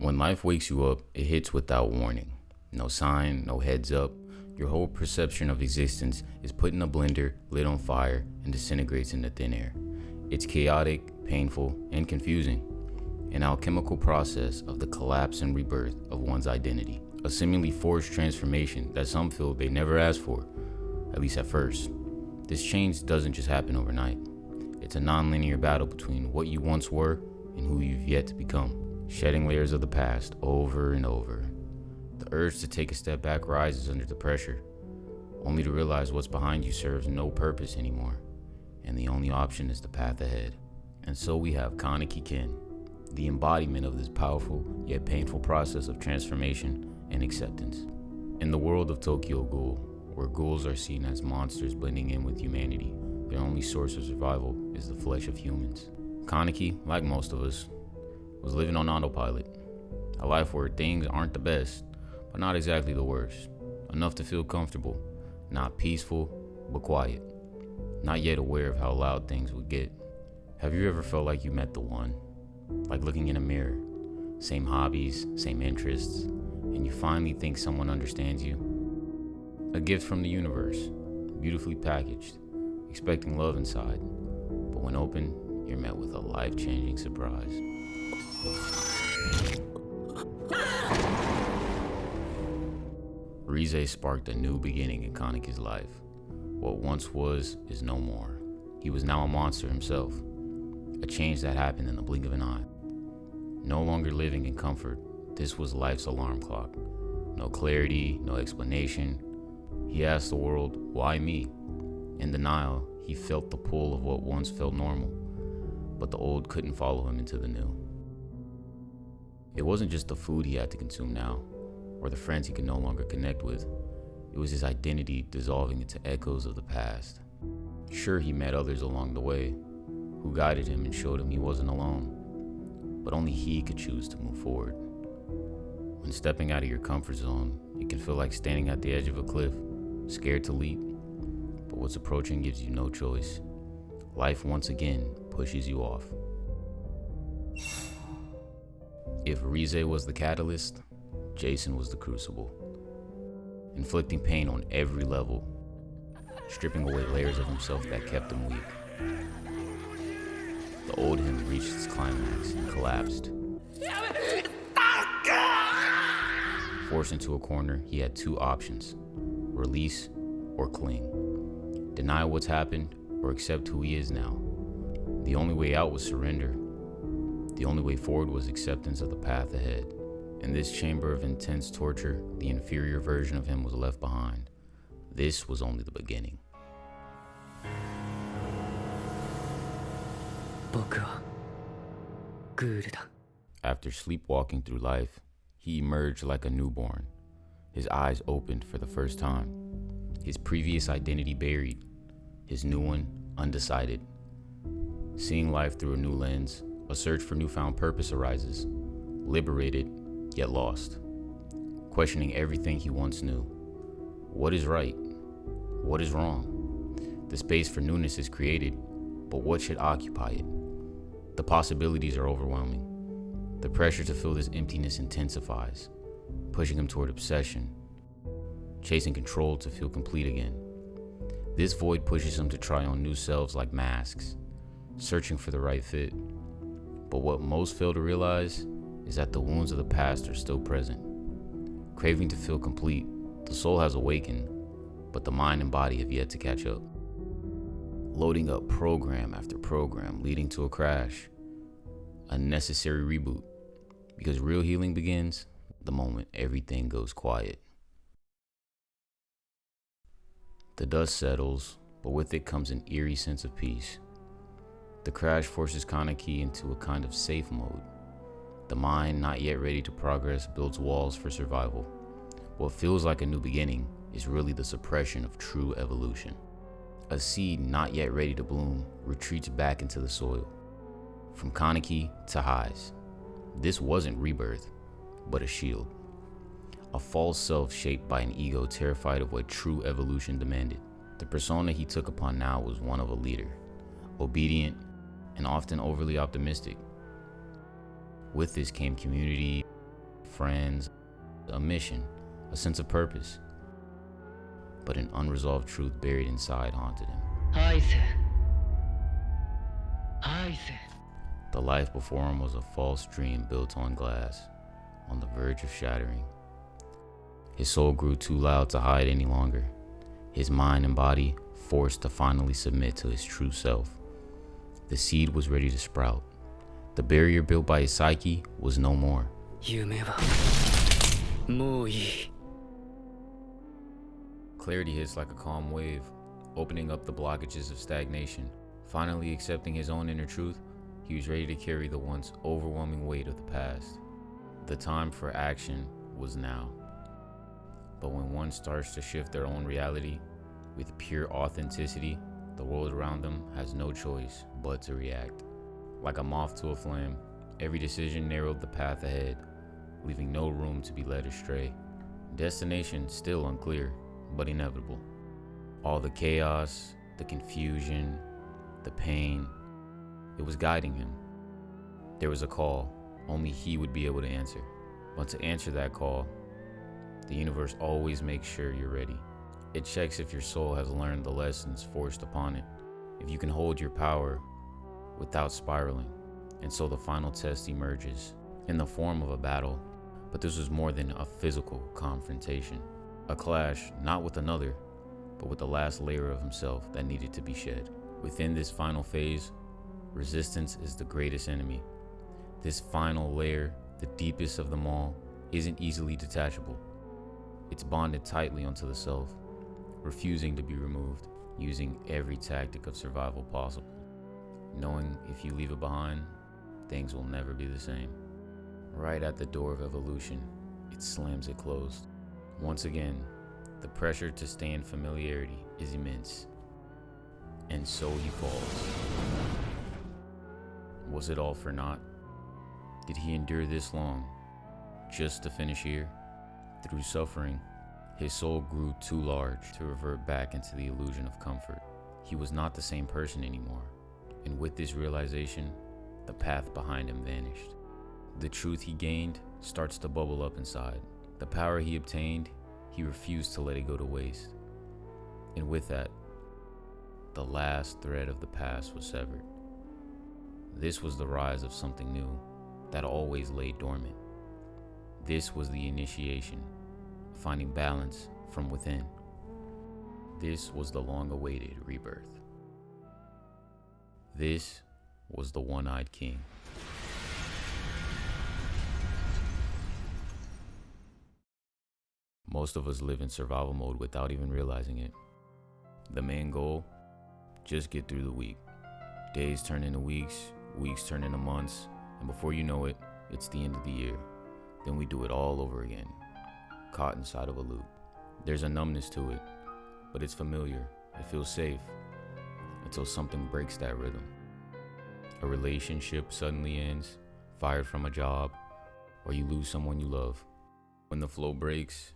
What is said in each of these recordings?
When life wakes you up, it hits without warning. No sign, no heads up. Your whole perception of existence is put in a blender, lit on fire, and disintegrates into thin air. It's chaotic, painful, and confusing. An alchemical process of the collapse and rebirth of one's identity. A seemingly forced transformation that some feel they never asked for, at least at first. This change doesn't just happen overnight. It's a non-linear battle between what you once were and who you've yet to become, shedding layers of the past over and over. The urge to take a step back rises under the pressure, only to realize what's behind you serves no purpose anymore, and the only option is the path ahead. And so we have Kaneki, the embodiment of this powerful yet painful process of transformation and acceptance. In the world of Tokyo Ghoul, where ghouls are seen as monsters blending in with humanity, their only source of survival is the flesh of humans. Kaneki, like most of us, was living on autopilot, a life where things aren't the best, but not exactly the worst. Enough to feel comfortable, not peaceful, but quiet. Not yet aware of how loud things would get. Have you ever felt like you met the one? Like looking in a mirror, same hobbies, same interests, and you finally think someone understands you? A gift from the universe, beautifully packaged, expecting love inside, but when open, you're met with a life-changing surprise. Rize sparked a new beginning in Kaneki's life. What once was is no more. He was now a monster himself. A change that happened in the blink of an eye. No longer living in comfort, this was life's alarm clock. No clarity, no explanation. He asked the world, why me? In denial, he felt the pull of what once felt normal, but the old couldn't follow him into the new. It wasn't just the food he had to consume now, or the friends he could no longer connect with. It was his identity dissolving into echoes of the past. Sure, he met others along the way, who guided him and showed him he wasn't alone, but only he could choose to move forward. When stepping out of your comfort zone, it can feel like standing at the edge of a cliff, scared to leap, but what's approaching gives you no choice. Life once again pushes you off. If Rize was the catalyst, Jason was the crucible, inflicting pain on every level, stripping away layers of himself that kept him weak. The old him reached its climax and collapsed. Forced into a corner, he had two options: release or cling. Deny what's happened or accept who he is now. The only way out was surrender. The only way forward was acceptance of the path ahead. In this chamber of intense torture, the inferior version of him was left behind. This was only the beginning. After sleepwalking through life, he emerged like a newborn. His eyes opened for the first time. His previous identity buried, his new one undecided. Seeing life through a new lens, a search for newfound purpose arises, liberated yet lost, questioning everything he once knew. What is right? What is wrong? The space for newness is created, but what should occupy it? The possibilities are overwhelming. The pressure to fill this emptiness intensifies, pushing him toward obsession, chasing control to feel complete again. This void pushes him to try on new selves like masks, searching for the right fit. But what most fail to realize is that the wounds of the past are still present. Craving to feel complete, the soul has awakened, but the mind and body have yet to catch up. Loading up program after program, leading to a crash, a necessary reboot, because real healing begins the moment everything goes quiet. The dust settles, but with it comes an eerie sense of peace. The crash forces Kaneki into a kind of safe mode. The mind, not yet ready to progress, builds walls for survival. What feels like a new beginning is really the suppression of true evolution. A seed not yet ready to bloom retreats back into the soil. From Kaneki to highs. This wasn't rebirth, but a shield. A false self shaped by an ego terrified of what true evolution demanded. The persona he took upon now was one of a leader, obedient and often overly optimistic. With this came community, friends, a mission, a sense of purpose. But an unresolved truth buried inside haunted him. The life before him was a false dream built on glass, on the verge of shattering. His soul grew too loud to hide any longer, his mind and body forced to finally submit to his true self. The seed was ready to sprout. The barrier built by his psyche was no more. Clarity hits like a calm wave, opening up the blockages of stagnation. Finally accepting his own inner truth, he was ready to carry the once overwhelming weight of the past. The time for action was now. But when one starts to shift their own reality with pure authenticity, the world around them has no choice but to react. Like a moth to a flame, every decision narrowed the path ahead, leaving no room to be led astray. Destination still unclear, but inevitable. All the chaos, the confusion, the pain, it was guiding him. There was a call, only he would be able to answer. But to answer that call, the universe always makes sure you're ready. It checks if your soul has learned the lessons forced upon it, if you can hold your power without spiraling. And so the final test emerges in the form of a battle. But this was more than a physical confrontation. A clash, not with another, but with the last layer of himself that needed to be shed. Within this final phase, resistance is the greatest enemy. This final layer, the deepest of them all, isn't easily detachable. It's bonded tightly onto the self, refusing to be removed, using every tactic of survival possible, knowing if you leave it behind, things will never be the same. Right at the door of evolution, it slams it closed. Once again, the pressure to stay in familiarity is immense. And so he falls. Was it all for naught? Did he endure this long, just to finish here? Through suffering, his soul grew too large to revert back into the illusion of comfort. He was not the same person anymore. And with this realization, the path behind him vanished. The truth he gained starts to bubble up inside. The power he obtained, he refused to let it go to waste. And with that, the last thread of the past was severed. This was the rise of something new that always lay dormant. This was the initiation, finding balance from within. This was the long-awaited rebirth. This was the one-eyed king. Most of us live in survival mode without even realizing it. The main goal, just get through the week. Days turn into weeks, weeks turn into months, and before you know it, it's the end of the year. Then we do it all over again, caught inside of a loop. There's a numbness to it, but it's familiar, it feels safe, until something breaks that rhythm. A relationship suddenly ends, fired from a job, or you lose someone you love. When the flow breaks,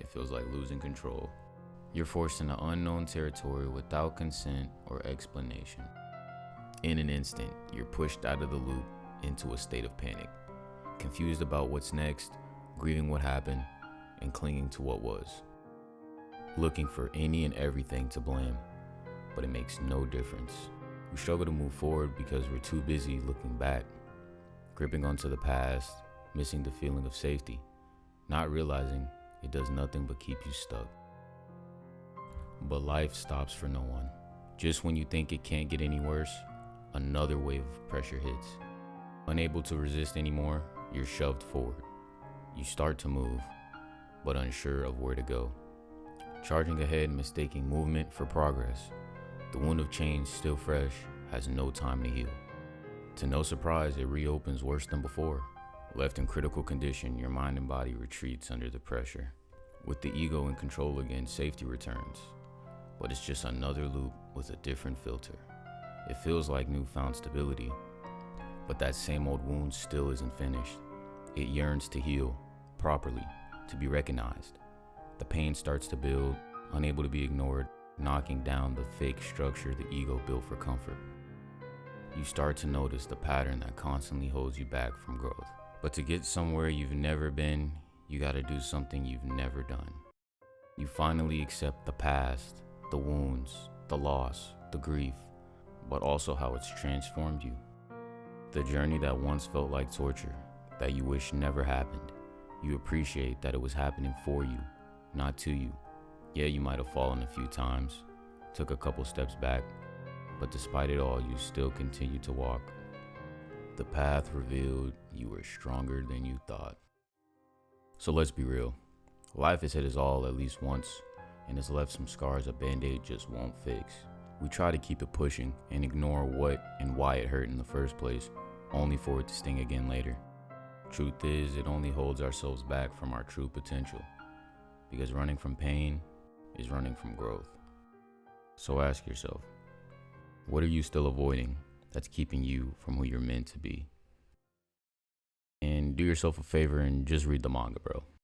it feels like losing control. You're forced into unknown territory without consent or explanation. In an instant, you're pushed out of the loop into a state of panic, confused about what's next, grieving what happened, and clinging to what was. Looking for any and everything to blame, but it makes no difference. We struggle to move forward because we're too busy looking back, gripping onto the past, missing the feeling of safety, not realizing it does nothing but keep you stuck. But life stops for no one. Just when you think it can't get any worse, another wave of pressure hits. Unable to resist anymore, you're shoved forward. You start to move, but unsure of where to go. Charging ahead, mistaking movement for progress. The wound of change, still fresh, has no time to heal. To no surprise, it reopens worse than before. Left in critical condition, your mind and body retreats under the pressure. With the ego in control again, safety returns. But it's just another loop with a different filter. It feels like newfound stability, but that same old wound still isn't finished. It yearns to heal, properly, to be recognized. The pain starts to build, unable to be ignored, knocking down the fake structure the ego built for comfort. You start to notice the pattern that constantly holds you back from growth. But to get somewhere you've never been, you gotta do something you've never done. You finally accept the past, the wounds, the loss, the grief, but also how it's transformed you. The journey that once felt like torture, that you wish never happened, you appreciate that it was happening for you, not to you. Yeah, you might have fallen a few times, took a couple steps back, but despite it all, you still continue to walk. The path revealed you were stronger than you thought. So let's be real. Life has hit us all at least once, and has left some scars a band-aid just won't fix. We try to keep it pushing and ignore what and why it hurt in the first place, only for it to sting again later. Truth is, it only holds ourselves back from our true potential, because running from pain is running from growth. So ask yourself, what are you still avoiding that's keeping you from who you're meant to be? And do yourself a favor and just read the manga, bro.